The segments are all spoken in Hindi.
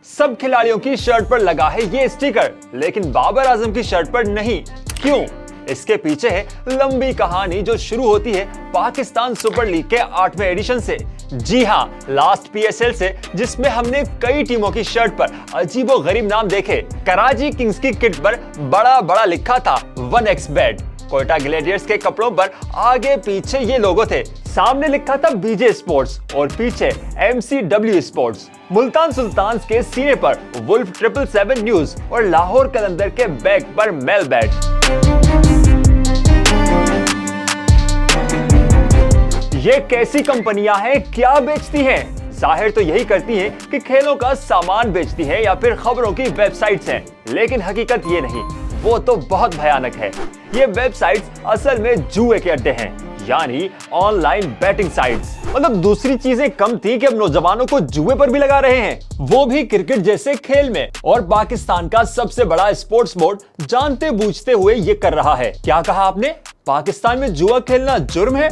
सब खिलाड़ियों की शर्ट पर लगा है ये स्टिकर, लेकिन बाबर आजम की शर्ट पर नहीं। क्यों? इसके पीछे है लंबी कहानी जो शुरू होती है पाकिस्तान सुपर लीग के 8वें एडिशन से। जी हां, लास्ट पीएसएल से, जिसमें हमने कई टीमों की शर्ट पर अजीबोगरीब नाम देखे। कराची किंग्स की किट पर बड़ा बड़ा लिखा था 1xbet। कोयटा ग्लेडियर्स के कपड़ों पर आगे पीछे ये लोगो थे। सामने लिखा था बीजे स्पोर्ट्स और पीछे MCW स्पोर्ट्स। मुल्तान सुल्तान्स के सीने पर वुल्फ 777 न्यूज और लाहौर कलंदर के बैक पर मेलबेट। ये कैसी कंपनियां हैं, क्या बेचती हैं? जाहिर तो यही करती हैं कि खेलों का सामान बेचती है या फिर खबरों की वेबसाइट्स हैं, लेकिन हकीकत ये नहीं, वो तो बहुत भयानक है। ये वेबसाइट्स असल में जुए के अड्डे हैं, यानी ऑनलाइन बैटिंग साइट्स। मतलब दूसरी चीजें कम थी कि अब नौजवानों को जुए पर भी लगा रहे हैं, वो भी क्रिकेट जैसे खेल में। और पाकिस्तान का सबसे बड़ा स्पोर्ट्स बोर्ड जानते बूझते हुए ये कर रहा है। क्या कहा आपने? पाकिस्तान में जुआ खेलना जुर्म है?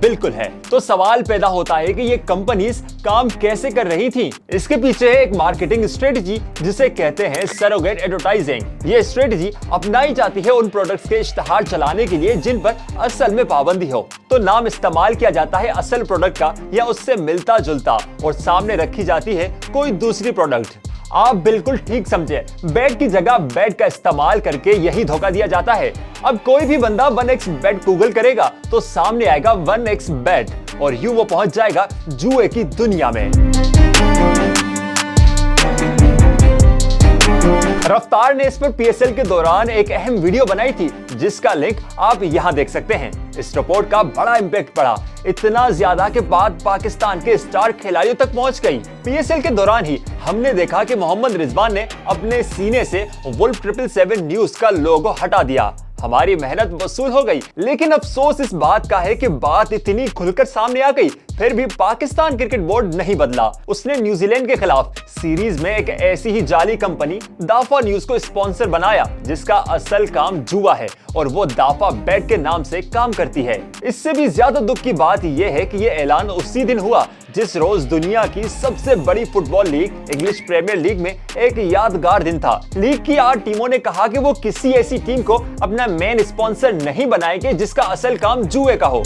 बिल्कुल है। तो सवाल पैदा होता है कि ये कंपनीज काम कैसे कर रही थी। इसके पीछे है एक मार्केटिंग स्ट्रेटजी जिसे कहते हैं सरोगेट एडवर्टाइजिंग। ये स्ट्रेटजी अपनाई जाती है उन प्रोडक्ट्स के इश्तहार चलाने के लिए जिन पर असल में पाबंदी हो। तो नाम इस्तेमाल किया जाता है असल प्रोडक्ट का या उससे मिलता जुलता, और सामने रखी जाती है कोई दूसरी प्रोडक्ट। आप बिल्कुल ठीक समझे, बैट की जगह बैट का इस्तेमाल करके यही धोखा दिया जाता है। अब कोई भी बंदा 1xbet गूगल करेगा तो सामने आएगा 1xbet और यूं वो पहुंच जाएगा जुए की दुनिया में। रफ्तार ने इस पर पीएसएल के दौरान एक अहम वीडियो बनाई थी, जिसका लिंक आप यहां देख सकते हैं। इस रिपोर्ट का बड़ा इंपैक्ट पड़ा, इतना ज्यादा कि बात पाकिस्तान के स्टार खिलाड़ियों तक पहुंच गई। पीएसएल के दौरान ही हमने देखा कि मोहम्मद रिजवान ने अपने सीने से वुल्फ 777 न्यूज का लोगो हटा दिया। हमारी मेहनत वसूल हो गई, लेकिन अफसोस इस बात का है कि बात इतनी खुलकर सामने आ गई, फिर भी पाकिस्तान क्रिकेट बोर्ड नहीं बदला। उसने न्यूजीलैंड के खिलाफ सीरीज में एक ऐसी ही जाली कंपनी दाफा न्यूज को स्पॉन्सर बनाया, जिसका असल काम जुआ है और वो दाफा बैट के नाम से काम करती है। इससे भी ज्यादा दुख की बात यह है कि ये ऐलान उसी दिन हुआ जिस रोज दुनिया की सबसे बड़ी football league English Premier League में एक यादगार दिन था। लीग की 8 टीमों ने कहा कि वो किसी ऐसी टीम को अपना मेन स्पॉन्सर नहीं बनाएंगे जिसका असल काम जुए का हो।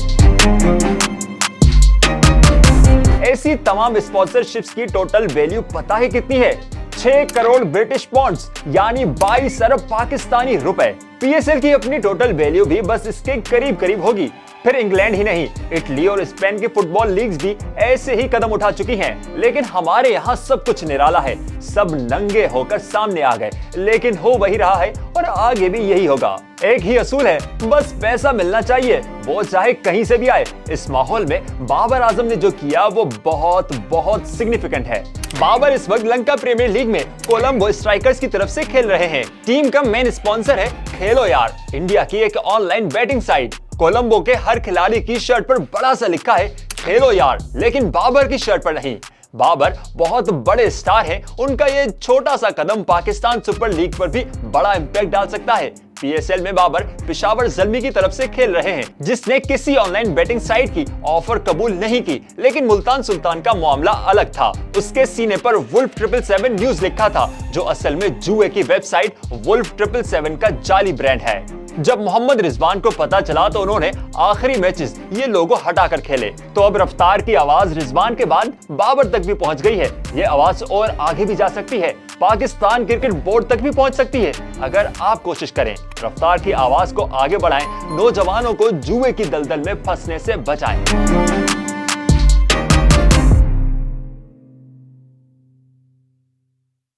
ऐसी तमाम स्पॉन्सरशिप्स की टोटल वैल्यू पता है कितनी है? 6 करोड़ ब्रिटिश पाउंड्स, यानी 22 अरब पाकिस्तानी रुपए। पीएसएल की अपनी टोटल वैल्यू भी बस इसके करीब करीब होगी। फिर इंग्लैंड ही नहीं, इटली और स्पेन की फुटबॉल लीग्स भी ऐसे ही कदम उठा चुकी हैं। लेकिन हमारे यहाँ सब कुछ निराला है, सब नंगे होकर सामने आ गए, लेकिन हो वही रहा है और आगे भी यही होगा। एक ही असूल है, बस पैसा मिलना चाहिए, वो चाहे कहीं से भी आए। इस माहौल में बाबर आजम ने जो किया वो बहुत बहुत सिग्निफिकेंट है। बाबर इस वक्त लंका प्रीमियर लीग में कोलंबो स्ट्राइकर्स की तरफ से खेल रहे हैं। टीम का मेन स्पॉन्सर है खेलो यार, इंडिया की एक ऑनलाइन बैटिंग साइट। कोलंबो के हर खिलाड़ी की शर्ट पर बड़ा सा लिखा है खेलो यार, लेकिन बाबर की शर्ट पर नहीं। बाबर बहुत बड़े स्टार हैं, उनका ये छोटा सा कदम पाकिस्तान सुपर लीग पर भी बड़ा इंपैक्ट डाल सकता है। पीएसएल में बाबर पेशावर जल्मी की तरफ से खेल रहे हैं, जिसने किसी ऑनलाइन बैटिंग साइट की ऑफर कबूल नहीं की, लेकिन मुल्तान सुल्तान का मामला अलग था। उसके सीने पर वुल्फ 777 न्यूज लिखा था, जो असल में जुए की वेबसाइट वुल्फ 777 का जाली ब्रांड है। जब मोहम्मद रिजवान को पता चला तो उन्होंने आखिरी मैचेस ये लोगो हटाकर खेले। तो अब रफ्तार की आवाज रिजवान के बाद बाबर तक भी पहुंच गई है। ये आवाज और आगे भी जा सकती है, पाकिस्तान क्रिकेट बोर्ड तक भी पहुंच सकती है, अगर आप कोशिश करें। रफ्तार की आवाज को आगे बढ़ाएं, नौजवानों को जुए की दलदल में फंसने से बचाएं।